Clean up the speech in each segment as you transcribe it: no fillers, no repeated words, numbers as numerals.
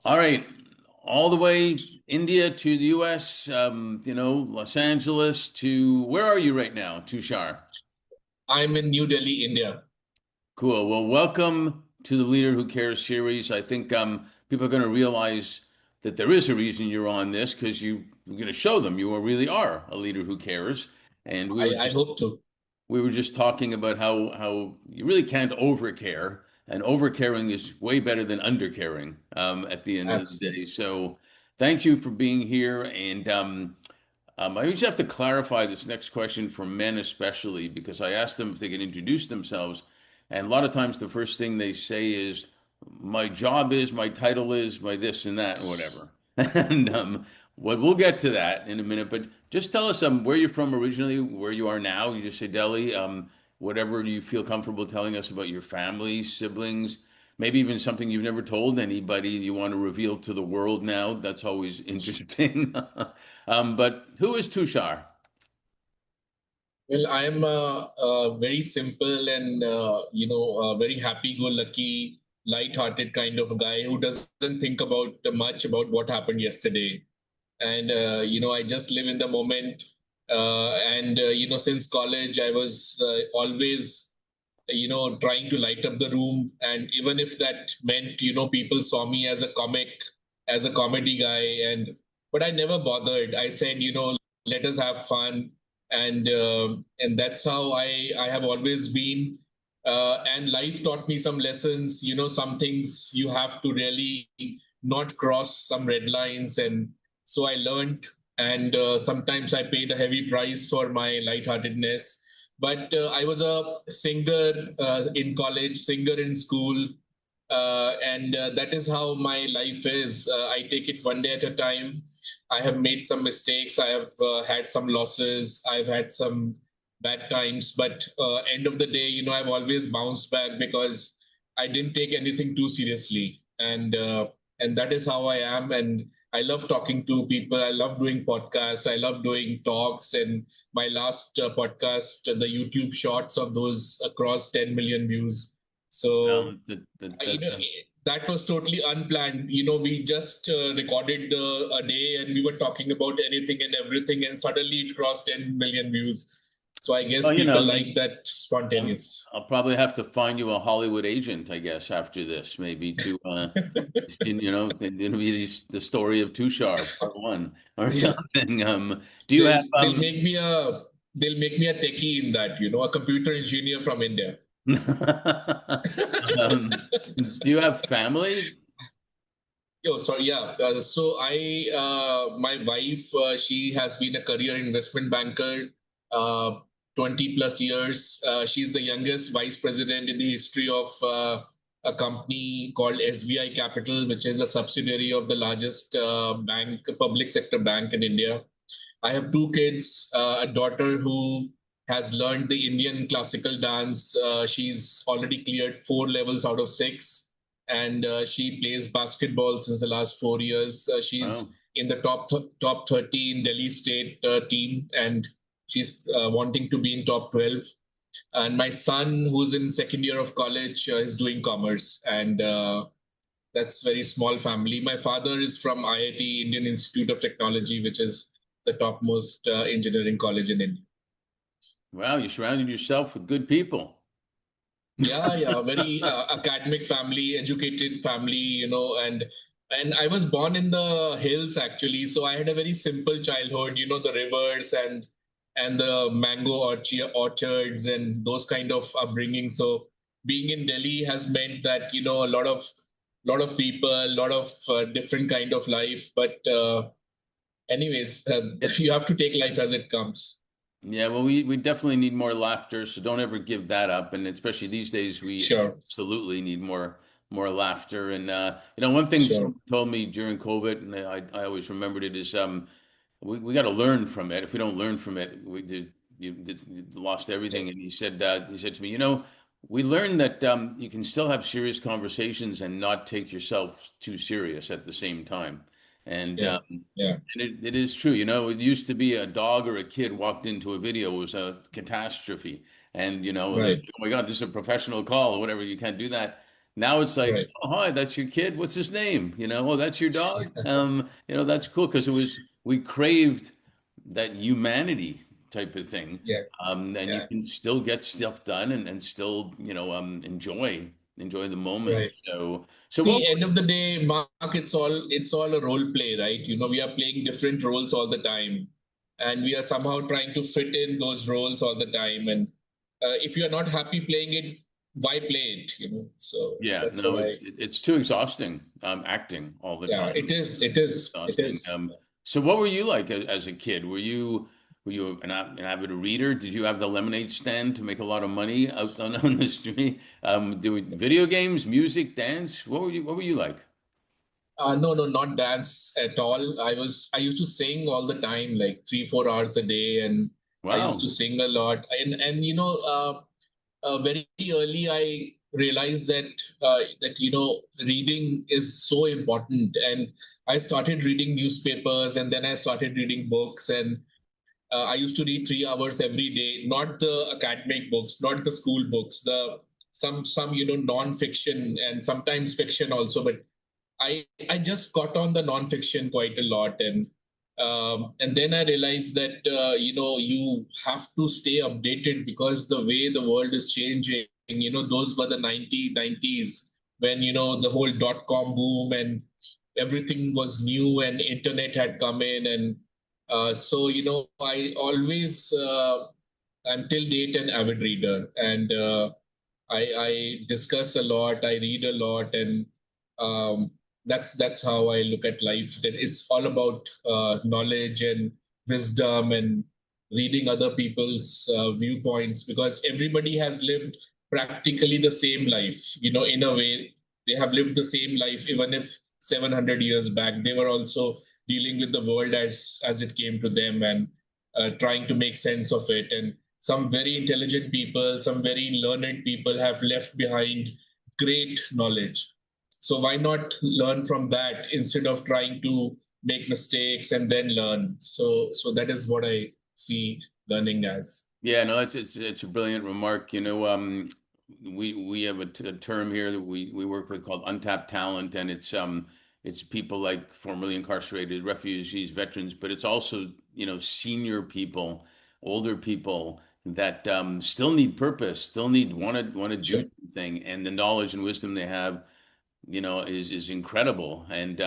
All right, all the way India to the US, Los Angeles to where are you right now, Tushar? I'm in New Delhi, India. Cool. Well, welcome to the Leader Who Cares series. I think people are going to realize that there is a reason you're on this because you're going to show them you really are a leader who cares. And I hope to. we were just talking about how you really can't overcare, and overcaring is way better than undercaring at the end of the day. Absolutely. So, thank you for being here. And I just have to clarify this next question for men, especially because I asked them if they can introduce themselves, and a lot of times the first thing they say is, "My job is, my title is, my this and that, and whatever." And we'll get to that in a minute, but just tell us where you're from originally, where you are now. You just say Delhi. Whatever you feel comfortable telling us about your family, siblings, maybe even something you've never told anybody you want to reveal to the world now. That's always interesting. But who is Tushar? Well, I'm a very simple and a very happy-go-lucky, light-hearted kind of guy who doesn't think about much about what happened yesterday. And I just live in the moment. And since college, I was always trying to light up the room. And even if that meant, people saw me as a as a comedy guy, but I never bothered. I said, let us have fun, and that's how I have always been. And life taught me some lessons. Some things you have to really not cross some red lines, and so I learned. And sometimes I paid a heavy price for my lightheartedness, but I was a singer in college, singer in school, and that is how my life is. I take it one day at a time. I have made some mistakes. I have had some losses. I've had some bad times, but end of the day, I've always bounced back because I didn't take anything too seriously, and that is how I am. And I love talking to people. I love doing podcasts. I love doing talks. And my last podcast, the YouTube shorts of those across 10 million views. So Well, uh, you know that was totally unplanned. We just recorded a day and we were talking about anything and everything, and suddenly it crossed 10 million views. So I guess well, people like that um, spontaneous. I'll probably have to find you a Hollywood agent, I guess, after this, maybe to, it'll be the story of Tushar, part one, or Yeah, something. Do you have they'll they'll make me a they'll make me a techie in that, a computer engineer from India. do you have family? Oh, sorry. Yeah. My wife, she has been a career investment banker, uh, 20 plus years. She's the youngest vice president in the history of a company called SBI Capital, which is a subsidiary of the largest public sector bank in India. I have two kids, a daughter who has learned the Indian classical dance. She's already cleared 4 levels out of 6, and she plays basketball since the last 4 years. She's Oh, in the top 30 in Delhi state team, and she's wanting to be in top 12. And my son, who's in second year of college, is doing commerce, and that's very small family. My father is from IIT, Indian Institute of Technology, which is the topmost engineering college in India. wow, you surrounded yourself with good people. Yeah, yeah, very academic family, educated family, and I was born in the hills actually, so I had a very simple childhood, the rivers and the mango orchards and those kind of upbringing. So being in Delhi has meant that a lot of people, a lot of different kind of life. But anyways, It, you have to take life as it comes. yeah, well, we definitely need more laughter, so don't ever give that up. And especially these days, we Sure, absolutely need more laughter. And one thing sure. someone told me during COVID, and I always remembered it, is we got to learn from it. If we don't learn from it, you lost Yeah, everything. And he said to me, we learned that you can still have serious conversations and not take yourself too serious at the same time. And yeah, yeah. it is true. It used to be a dog or a kid walked into a video, it was a catastrophe. And, like, Right. oh my God, this is a professional call or whatever. You can't do that. Now it's like, Right. oh, hi, that's your kid. What's his name? Oh, that's your dog. That's cool because we craved that humanity type of thing. Yeah. And you Yeah. can still get stuff done and still, enjoy the moment. Right. So what? See, end of the day, Mark, it's all a role play, right? We are playing different roles all the time, and we are somehow trying to fit in those roles all the time. And if you are not happy playing it, why play it? So Yeah, that's what no, I. it's too exhausting, acting all the Yeah, time. it It's is. It is. It exhausting. is. So what were you like as a kid? Were you an avid reader? Did you have the lemonade stand to make a lot of money out on the street? Doing video games, music, dance? What were you like? No, no, not dance at all. I used to sing all the time, like 3, 4 hours a day, and I used to Wow. sing a lot. And very early I realized that reading is so important, and I started reading newspapers, and then I started reading books, and I used to read 3 hours every day, not the academic books, not the school books, the some non-fiction and sometimes fiction also, but I just caught on the nonfiction quite a lot, and then I realized that you have to stay updated because the way the world is changing. Those were the 90s when the whole dot-com boom and everything was new and internet had come in, and so I always I'm till date an avid reader, and I discuss a lot, I read a lot, and um, that's how I look at life. That it's all about knowledge and wisdom and reading other people's viewpoints, because everybody has lived practically the same life. In a way, they have lived the same life, even if 700 years back they were also dealing with the world as it came to them, and trying to make sense of it. And some very intelligent people, some very learned people have left behind great knowledge. So why not learn from that instead of trying to make mistakes and then learn? So that is what I see learning as. Yeah, no, it's a brilliant remark. We have a term here that we work with called untapped talent, and it's people like formerly incarcerated refugees, veterans, but it's also senior people, older people that still need purpose, still want to do Sure. something, and the knowledge and wisdom they have is incredible. And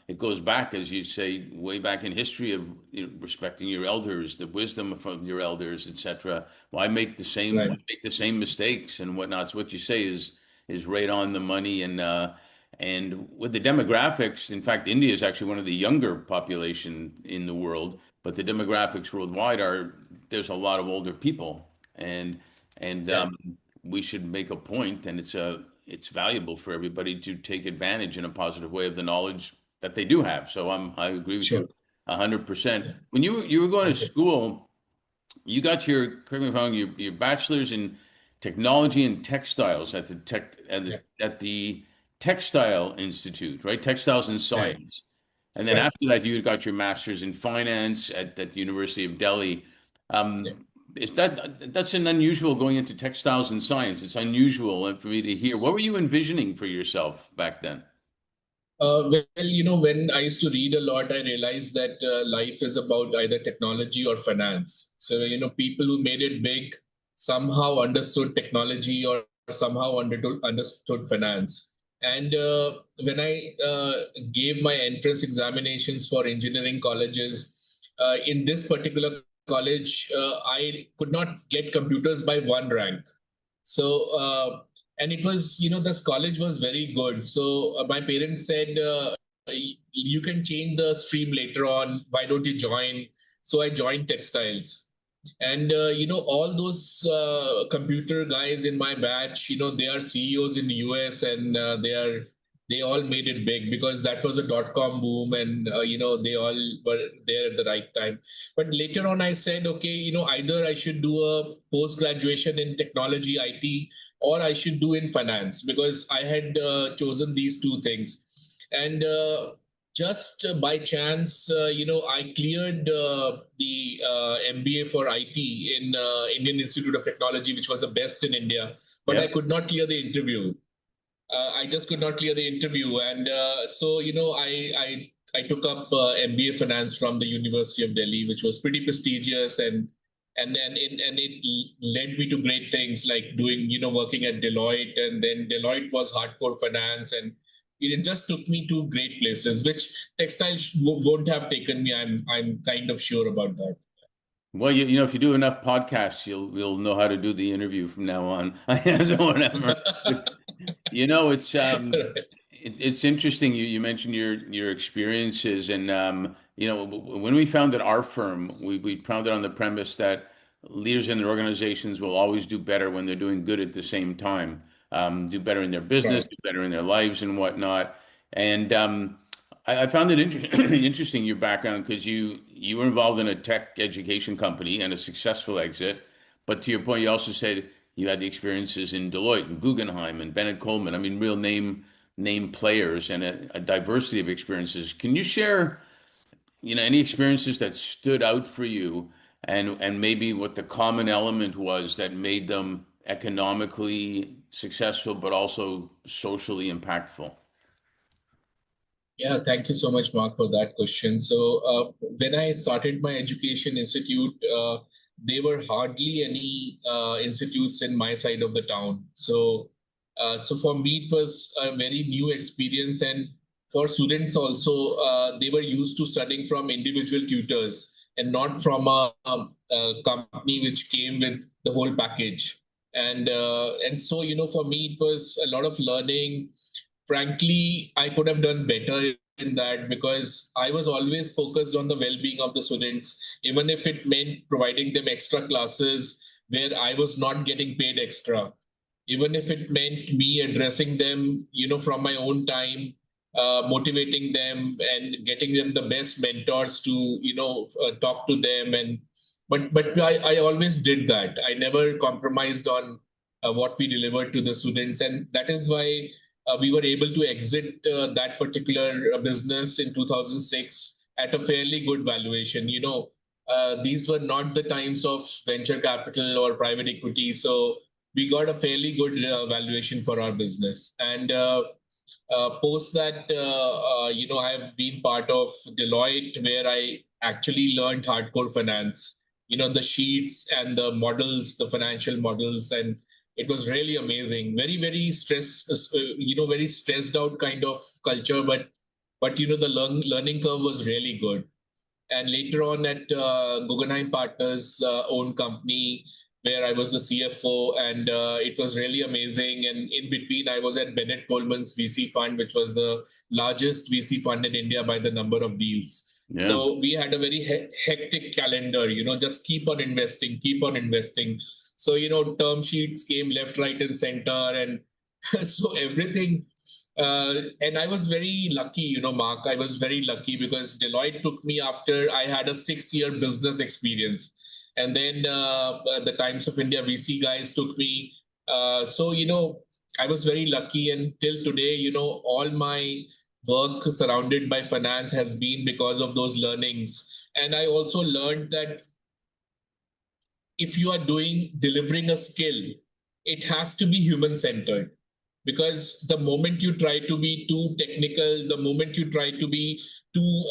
it goes back, as you say, way back in history of respecting your elders, the wisdom from your elders, etc. Why Right. make the same mistakes and whatnot? So what you say is right on the money. And with the demographics, in fact, India is actually one of the younger population in the world, but the demographics worldwide are there's a lot of older people, and Yeah. we should make a point, and it's valuable for everybody to take advantage in a positive way of the knowledge that they do have. So I agree with Sure. you 100%. Yeah. When you were going to Okay. school, you got correct me if I'm wrong, your bachelor's in technology and textiles Yeah. at the Textile Institute, right? Textiles and Right. Science. And then Right. after that, you got your master's in finance at University of Delhi. Yeah. Is that's an unusual going into textiles and science. It's unusual for me to hear. What were you envisioning for yourself back then? Well, when I used to read a lot, I realized that life is about either technology or finance. So, people who made it big somehow understood technology or somehow understood finance. And when I gave my entrance examinations for engineering colleges, in this particular college, I could not get computers by one rank. So, and it was, this college was very good. So my parents said, you can change the stream later on. Why don't you join? So I joined textiles. And, all those computer guys in my batch, they are CEOs in the US, and they all made it big because that was a dot-com boom, and, they all were there at the right time. But later on, I said, okay, either I should do a post graduation in technology, IT, or I should do in finance, because I had chosen these two things. And just by chance, I cleared the MBA for IT in Indian Institute of Technology, which was the best in India, but I Yep. could not clear the interview. I just could not clear the interview, and so I took up MBA finance from the University of Delhi, which was pretty prestigious, and it led me to great things like doing working at Deloitte, and then Deloitte was hardcore finance, and it just took me to great places, which textiles won't have taken me. I'm kind of sure about that. Well, if you do enough podcasts, you'll know how to do the interview from now on. So whatever. But, it's it's interesting. You mentioned your experiences, and when we founded our firm, we founded on the premise that leaders in their organizations will always do better when they're doing good at the same time. Do better in their business, Right. do better in their lives, and whatnot. And I found it interesting your background because you were involved in a tech education company and a successful exit. But to your point, you also said you had the experiences in Deloitte and Guggenheim and Bennett Coleman. I mean, real name players and a diversity of experiences. Can you share, any experiences that stood out for you and maybe what the common element was that made them economically successful but also socially impactful? Yeah, thank you so much, Mark, for that question. So, when I started my education institute, there were hardly any institutes in my side of the town. So for me, it was a very new experience, and for students also, they were used to studying from individual tutors and not from a company which came with the whole package. And so, for me, it was a lot of learning. Frankly, I could have done better in that because I was always focused on the well-being of the students, even if it meant providing them extra classes where I was not getting paid extra, even if it meant me addressing them, from my own time, motivating them and getting them the best mentors to, talk to them. But I always did that. I never compromised on what we delivered to the students, and that is why we were able to exit that particular business in 2006 at a fairly good valuation. These were not the times of venture capital or private equity, so we got a fairly good valuation for our business. And post that, I have been part of Deloitte, where I actually learned hardcore finance. The sheets and the models, the financial models, and it was really amazing. Very, very very stressed out kind of culture, but the learning curve was really good. And later on at Guggenheim Partners owned company, where I was the CFO, and it was really amazing. And in between, I was at Bennett Coleman's VC fund, which was the largest VC fund in India by the number of deals. Yeah. So we had a very hectic calendar, just keep on investing, keep on investing. So, term sheets came left, right, and center. And so everything. And I was very lucky, Mark. I was very lucky because Deloitte took me after I had a 6-year business experience. And then the Times of India VC guys took me. So, I was very lucky. And till today, all my work surrounded by finance has been because of those learnings. And I also learned that if you are delivering a skill, it has to be human centered, because the moment you try to be too technical, the moment you try to be too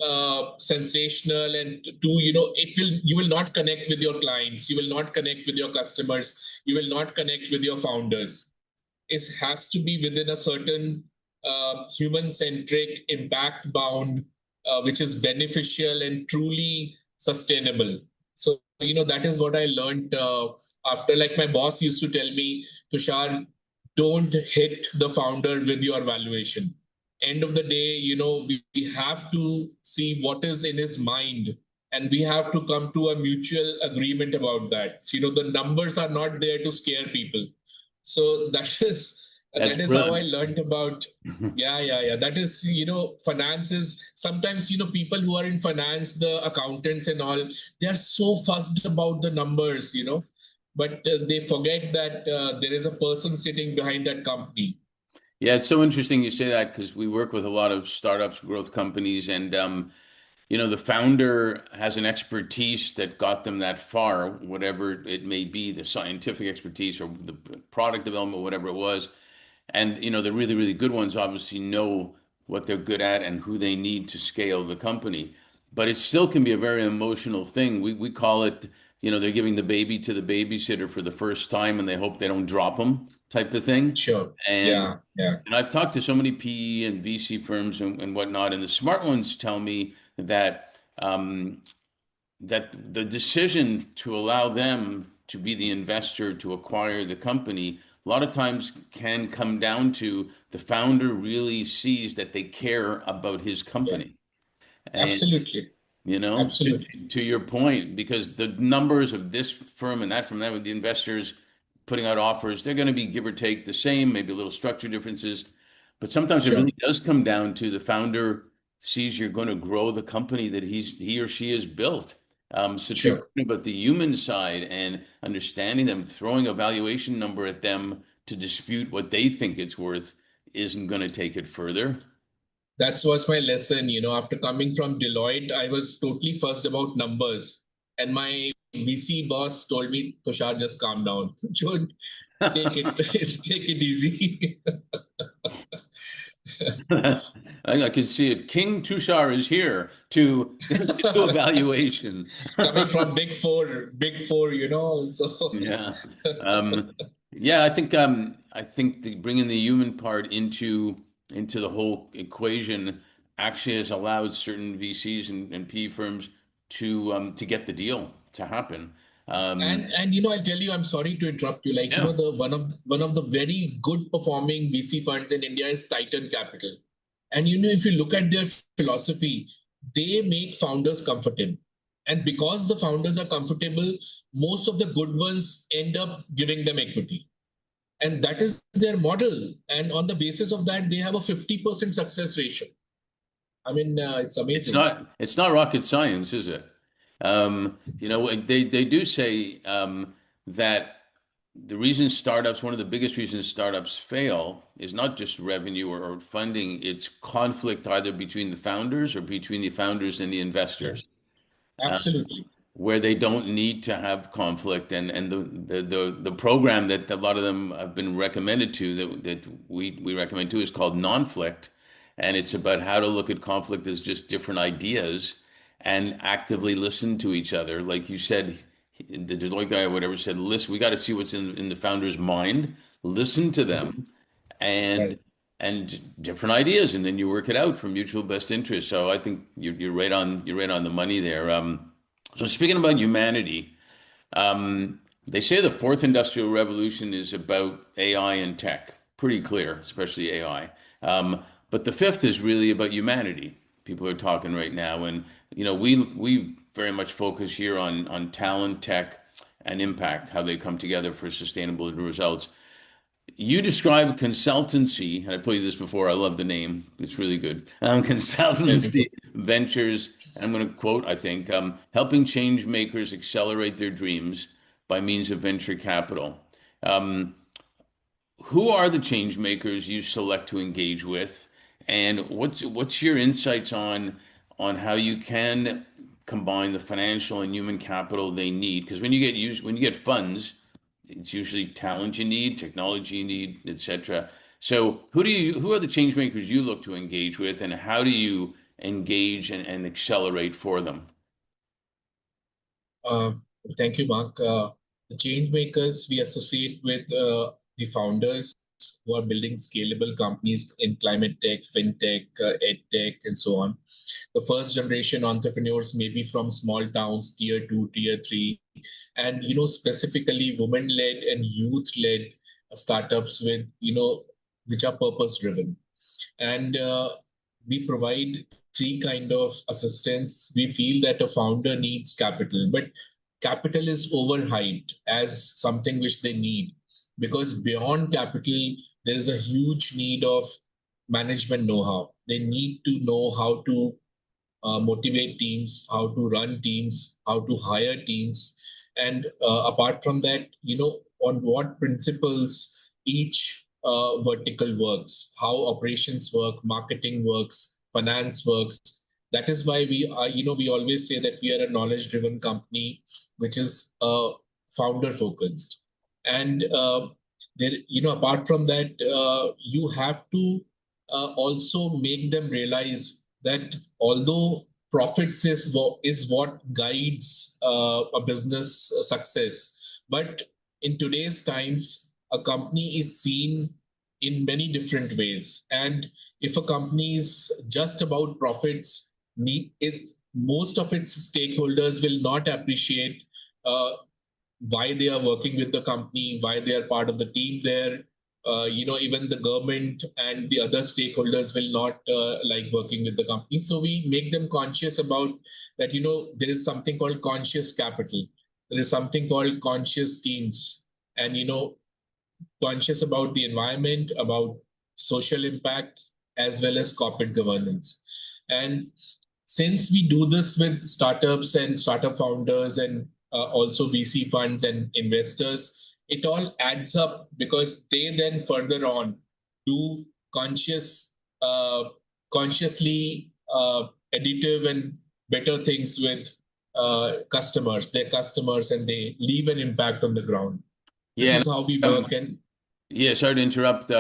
sensational and too, you will not connect with your clients, you will not connect with your customers, you will not connect with your founders. It has to be within a certain human centric, impact bound, which is beneficial and truly sustainable. So, that is what I learned after. Like my boss used to tell me, Tushar, don't hit the founder with your valuation. End of the day, we have to see what is in his mind, and we have to come to a mutual agreement about that. So, the numbers are not there to scare people. So That's that is how I brilliant. learned about. Yeah. That is, finance is sometimes, people who are in finance, the accountants and all, they are so fussed about the numbers, but they forget that there is a person sitting behind that company. Yeah, it's so interesting you say that because we work with a lot of startups, growth companies, and the founder has an expertise that got them that far, whatever it may be, the scientific expertise or the product development, whatever it was. And, the really, really good ones obviously know what they're good at and who they need to scale the company. But it still can be a very emotional thing. We call it, they're giving the baby to the babysitter for the first time and they hope they don't drop them type of thing. Sure. And Yeah. Yeah. and I've talked to so many PE and VC firms and whatnot, and the smart ones tell me that the decision to allow them to be the investor to acquire the company a lot of times can come down to the founder really sees that they care about his Yeah. company. And Absolutely. to, Absolutely. to your point, because the numbers of this firm and that from that with the investors putting out offers, they're going to be give or take the same, maybe a little structure differences. But sometimes it Sure. really does come down to the founder sees you're going to grow the company that he or she has built. So to your Sure. point about the human side and understanding them, throwing a valuation number at them to dispute what they think it's worth isn't going to take it further. That was my lesson. After coming from Deloitte, I was totally fussed about numbers. And my VC boss told me, Tushar, just calm down. Don't take it, take it easy. I can see it. King Tushar is here to do evaluation. Coming from big four, so Yeah. Um, yeah, I think bringing the human part into the whole equation actually has allowed certain VCs and PE firms to get the deal to happen. Um, and I'll tell you, I'm sorry to interrupt you. Like, yeah, the one of the very good performing VC funds in India is Titan Capital. And if you look at their philosophy, they make founders comfortable. And because the founders are comfortable, most of the good ones end up giving them equity. And that is their model. And on the basis of that, they have a 50% success ratio. I mean, it's it's amazing. not rocket science, is it? They do say that one of the biggest reasons startups fail is not just revenue or funding, it's conflict either between the founders or between the founders and the Yeah, investors, absolutely. where they don't need to have conflict. And the program that a lot of them have been recommended to that we recommend to is called Nonflict. And it's about how to look at conflict as just different ideas and actively listen to each other. Like you said, the Deloitte guy or whatever said, listen, we got to see what's in the founder's mind, listen to them and Right. different ideas, and then you work it out for mutual best interest. So I think you're right on the money there. So speaking about humanity, they say the fourth industrial revolution is about AI and tech. Pretty clear, especially AI. But the fifth is really about humanity. People are talking right now, and we very much focus here on talent, tech, and impact, how they come together for sustainable results. You describe consultancy, and I've told you this before. I love the name; it's really good. Very Consultancy good. Ventures, and I'm going to quote, I think, helping change makers accelerate their dreams by means of venture capital. Um, who are the change makers you select to engage with, and what's your insights on how you can combine the financial and human capital they need? Because when you get funds, it's usually talent you need, technology you need, etc. So who are the change makers you look to engage with, and how do you engage and accelerate for them? Uh, Thank you, Mark. The change makers we associate with the founders who are building scalable companies in climate tech, fintech, ed tech, and so on. The first generation entrepreneurs, maybe from small towns, tier two, tier three, and specifically women-led and youth-led startups with which are purpose-driven. And we provide three kind of assistance. We feel that a founder needs capital, but capital is overhyped as something which they need, because beyond capital there is a huge need of management know-how. They need to know how to motivate teams, how to run teams, how to hire teams, and apart from that, on what principles each vertical works, how operations work, marketing works, finance works. That is why we always say that we are a knowledge-driven company, which is founder-focused. And there, apart from that, you have to also make them realize that although profits is what guides a business success, but in today's times, a company is seen in many different ways. And if a company is just about profits, most of its stakeholders will not appreciate uh, why they are working with the company, why they are part of the team there. Even the government and the other stakeholders will not like working with the company. So we make them conscious about that, there is something called conscious capital. There is something called conscious teams. And, conscious about the environment, about social impact, as well as corporate governance. And since we do this with startups and startup founders and also VC funds and investors, it all adds up because they then further on do conscious, uh, consciously additive and better things with their customers, and they leave an impact on the ground. This Yeah. is how we Um, work. And yeah, sorry to interrupt.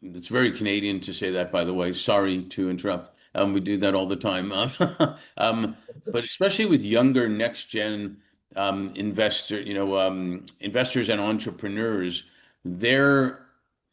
It's very Canadian to say that, by the way. Sorry to interrupt. We do that all the time. Um, but especially with younger next gen investors and entrepreneurs, they're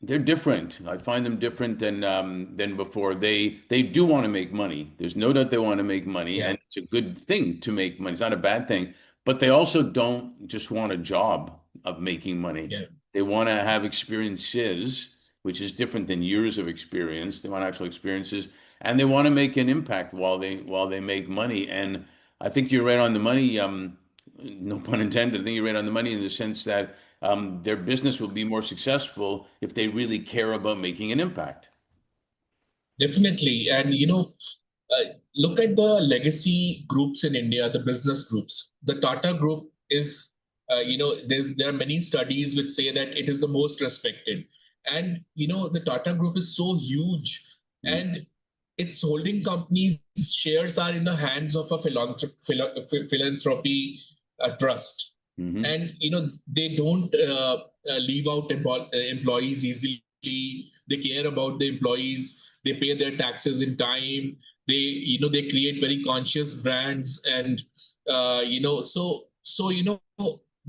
they're different. I find them different than before. They do want to make money. There's no doubt they want to make money, yeah, and it's a good thing to make money. It's not a bad thing. But they also don't just want a job of making money. yeah. They want to have experiences, which is different than years of experience. They want actual experiences, and they want to make an impact while they make money. And I think you're right on the money. No pun intended. I think you're right on the money in the sense that their business will be more successful if they really care about making an impact. Definitely. And, look at the legacy groups in India, the business groups. The Tata Group is, there are many studies which say that it is the most respected. And, the Tata Group is so huge, Mm. and its holding companies' shares are in the hands of a philanthropy trust. Hmm. And, they don't leave out employees easily. They care about the employees. They pay their taxes in time. They create very conscious brands. And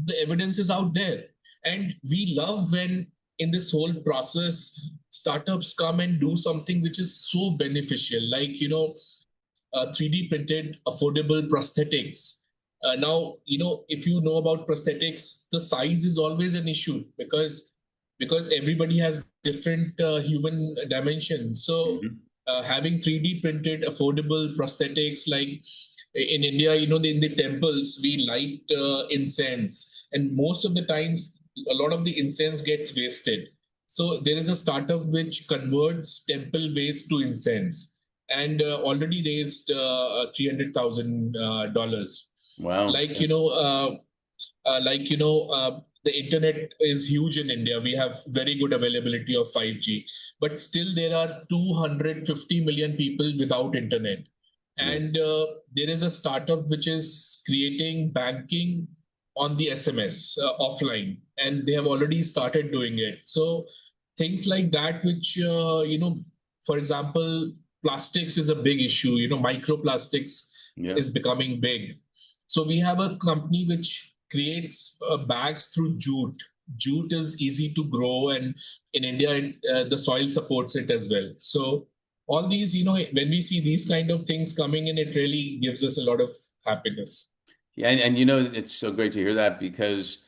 the evidence is out there. And we love when in this whole process startups come and do something which is so beneficial, like 3D printed affordable prosthetics. Now, if you know about prosthetics, the size is always an issue because everybody has different human dimensions. So, Hmm. having 3D printed affordable prosthetics, like in India, in the temples, we light incense, and most of the times, a lot of the incense gets wasted. So there is a startup which converts temple waste to incense, and already raised $300,000. Wow. Like the internet is huge in India. We have very good availability of 5G, but still there are 250 million people without internet. Yeah. And there is a startup which is creating banking on the SMS offline, and they have already started doing it. So things like that, which for example, plastics is a big issue. Microplastics Yeah. is becoming big. So we have a company which creates bags through jute. Jute is easy to grow, and in India, the soil supports it as well. So all these, when we see these kind of things coming in, it really gives us a lot of happiness. Yeah, it's so great to hear that because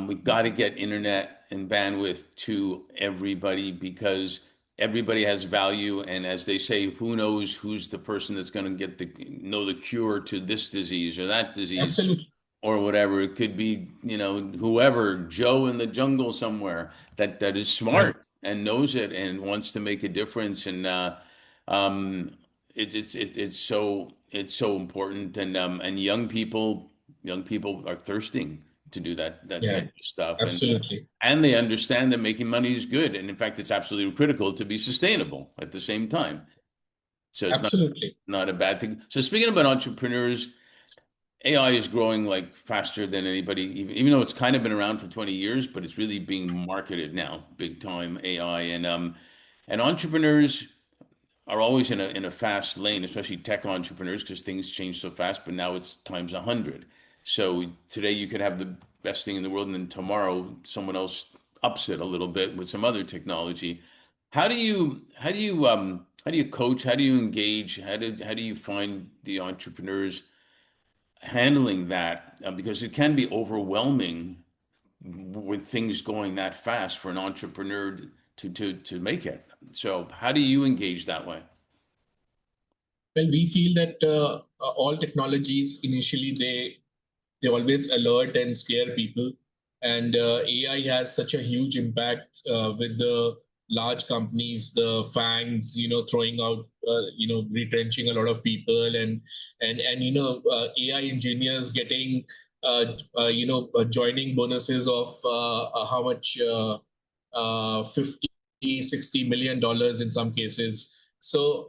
we've got to get internet and bandwidth to everybody because everybody has value. And as they say, who knows who's the person that's going to know the cure to this disease or that disease Absolutely. or whatever. It could be, whoever, Joe in the jungle somewhere that is Right. smart and knows it and wants to make a difference. And um, it's so important. And young people are thirsting to do that Yeah. type of stuff. Absolutely. And they understand that making money is good. And in fact, it's absolutely critical to be sustainable at the same time. So it's Absolutely. not a bad thing. So speaking about entrepreneurs. AI is growing like faster than anybody, even though it's kind of been around for 20 years, but it's really being marketed now, big time AI. And entrepreneurs are always in a fast lane, especially tech entrepreneurs, because things change so fast, but now it's times 100. So today you could have the best thing in the world, and then tomorrow someone else ups it a little bit with some other technology. How do you coach? How do you engage? How do you find the entrepreneurs handling that? Because it can be overwhelming with things going that fast for an entrepreneur to make it. So how do you engage that way? Well, we feel that all technologies initially they always alert and scare people, and AI has such a huge impact with the large companies, the fangs, throwing out, retrenching a lot of people, and AI engineers getting joining bonuses of how much 50, $60 million in some cases. So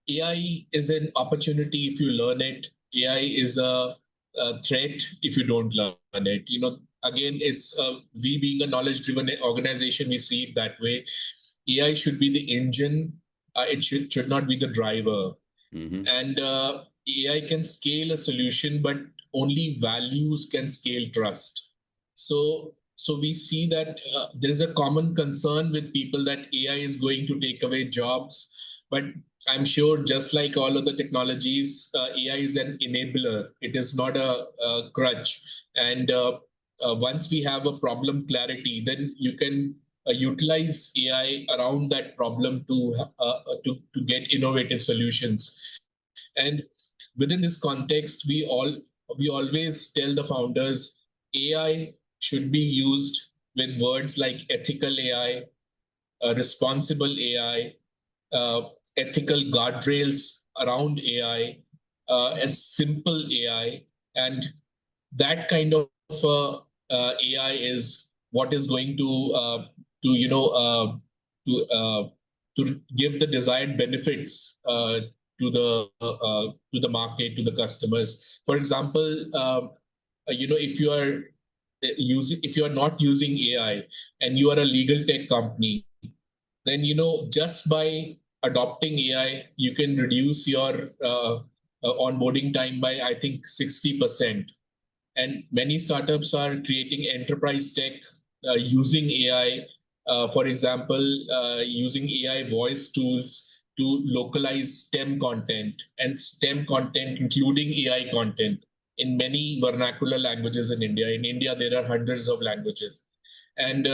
AI is an opportunity if you learn it. AI is a threat if you don't learn it. Again, it's we being a knowledge-driven organization, we see it that way. AI should be the engine. It should not be the driver. Hmm. And AI can scale a solution, but only values can scale trust. So we see that there is a common concern with people that AI is going to take away jobs, but I'm sure just like all other technologies, AI is an enabler. It is not a crutch. And once we have a problem clarity, then you can utilize AI around that problem to get innovative solutions. And within this context, we always tell the founders AI should be used with words like ethical AI, responsible AI, ethical guardrails around AI, and simple AI, and that kind of AI is what is going to to uh, to give the desired benefits to the market, to the customers. For example, if you are if you are not using AI and you are a legal tech company, then just by adopting AI, you can reduce your onboarding time by I think 60%. And many startups are creating enterprise tech using AI. For example, using AI voice tools to localize STEM content and STEM content, including AI content, in many vernacular languages in India. In India, there are hundreds of languages, and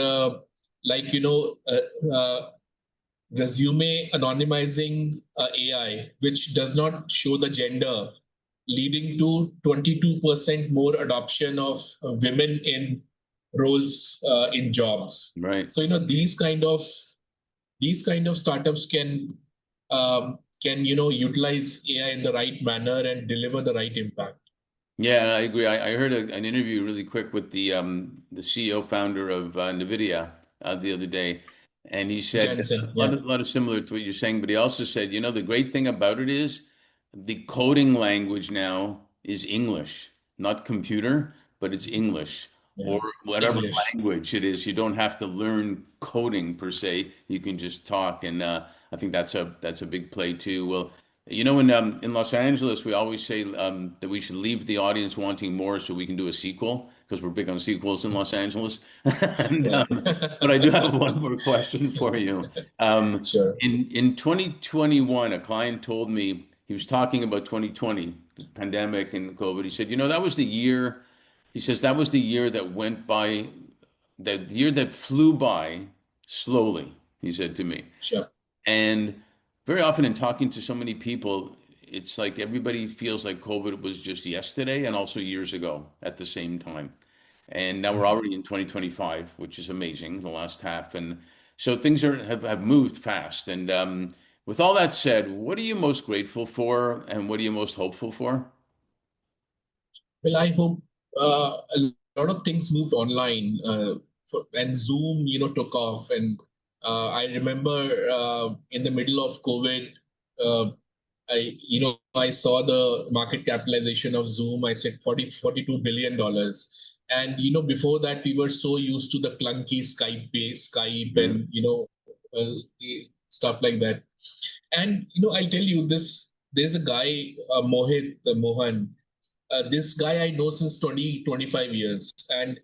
like resume anonymizing AI, which does not show the gender, leading to 22% more adoption of women in roles in jobs. Right. So these kind of startups can utilize AI in the right manner and deliver the right impact. Yeah, I agree. I heard an interview really quick with the CEO founder of NVIDIA the other day, and he said Jensen, yeah, a lot of similar to what you're saying, but he also said, the great thing about it is the coding language now is English, not computer, but it's English yeah, or whatever English. language it is. You don't have to learn coding per se. You can just talk, and I think that's a big play too. Well, in Los Angeles, we always say that we should leave the audience wanting more so we can do a sequel because we're big on sequels in Los Angeles. And, Yeah. but I do have one more question for you. Um, Sure. in 2021, a client told me he was talking about 2020, the pandemic and COVID. He said, that was the year. He says that was the year that went by, the year that flew by slowly, he said to me. Sure. And very often in talking to so many people, it's like everybody feels like COVID was just yesterday and also years ago at the same time. And now we're already in 2025, which is amazing, the last half. And so things have moved fast. And with all that said, what are you most grateful for and what are you most hopeful for? Well, I hope a lot of things moved online, and Zoom, took off. And I remember in the middle of COVID, I, I saw the market capitalization of Zoom. I said 42 billion dollars. And before that, we were so used to the clunky Skype Mm. and uh, stuff like that. And I'll tell you this: there's a guy, Mohan. This guy I know since 25 years, and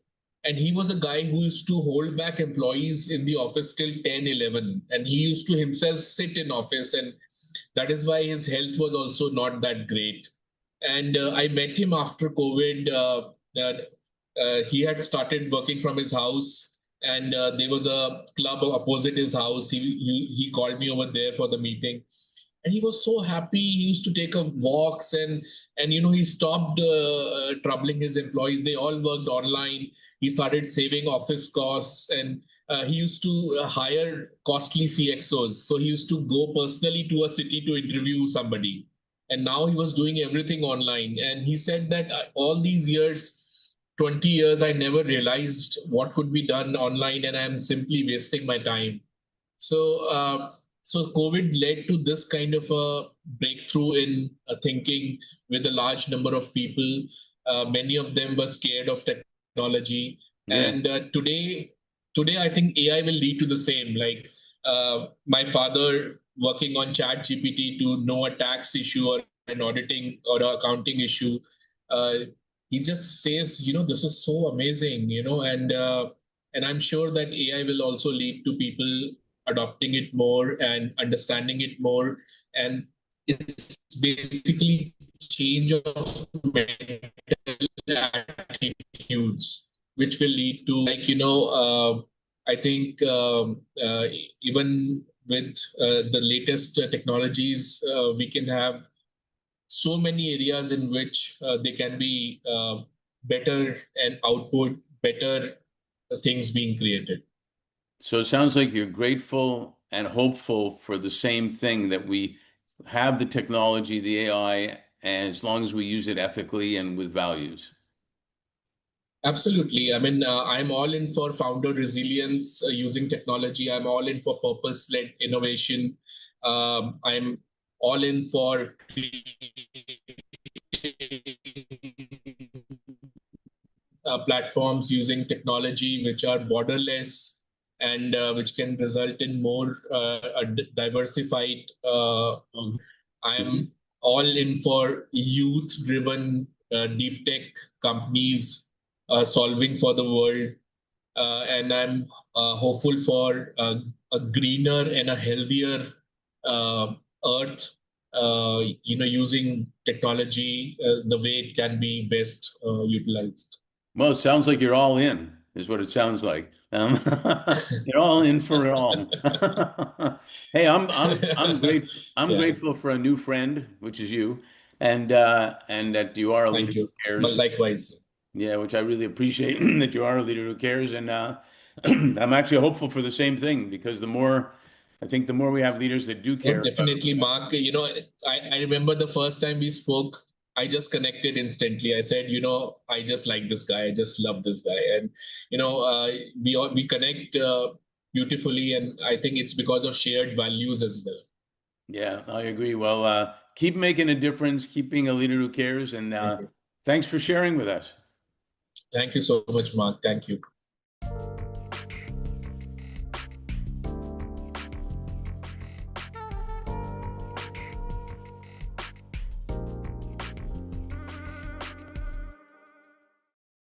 he was a guy who used to hold back employees in the office till 10, 11, and he used to himself sit in office, and that is why his health was also not that great. And I met him after COVID. He had started working from his house, and there was a club opposite his house. He called me over there for the meeting, and he was so happy. He used to take a walks, and he stopped troubling his employees. They all worked online. He started saving office costs, and he used to hire costly CXOs. So he used to go personally to a city to interview somebody, and now he was doing everything online. And he said that all these years, 20 years, I never realized what could be done online, and I'm simply wasting my time. So, COVID led to this kind of a breakthrough in thinking with a large number of people. Many of them were scared of technology, Yeah. and today I think AI will lead to the same. Like my father working on Chat GPT to know a tax issue or an auditing or an accounting issue. Uh, he just says, this is so amazing, and I'm sure that AI will also lead to people adopting it more and understanding it more. And it's basically change of mental attitudes, which will lead to, like, I think even with the latest technologies, we can have so many areas in which they can be better and output better things being created. So it sounds like you're grateful and hopeful for the same thing, that we have the technology, the AI, as long as we use it ethically and with values. Absolutely. I mean, I'm all in for founder resilience using technology. I'm all in for purpose-led innovation. I'm all in for platforms using technology which are borderless and which can result in more diversified. I Mhm. am all in for youth-driven deep tech companies solving for the world, and I'm hopeful for a greener and a healthier uh, earth. Using technology the way it can be best utilized. Well, it sounds like you're all in, is what it sounds like. You're all in for it all. Hey, I'm grateful. I'm Yeah, grateful for a new friend, which is you, and that you are a leader thank who you. But cares. likewise, Yeah, which I really appreciate that you are a leader who cares. And I'm actually hopeful for the same thing, because I think the more we have leaders that do no, care about definitely, Mark. I remember the first time we spoke, I just connected instantly. I said, I just like this guy. I just love this guy, and we connect beautifully, and I think it's because of shared values as well. yeah, I agree. Well, keep making a difference, keep being a leader who cares, and Thank you. thanks for sharing with us. Thank you so much, Mark. Thank you.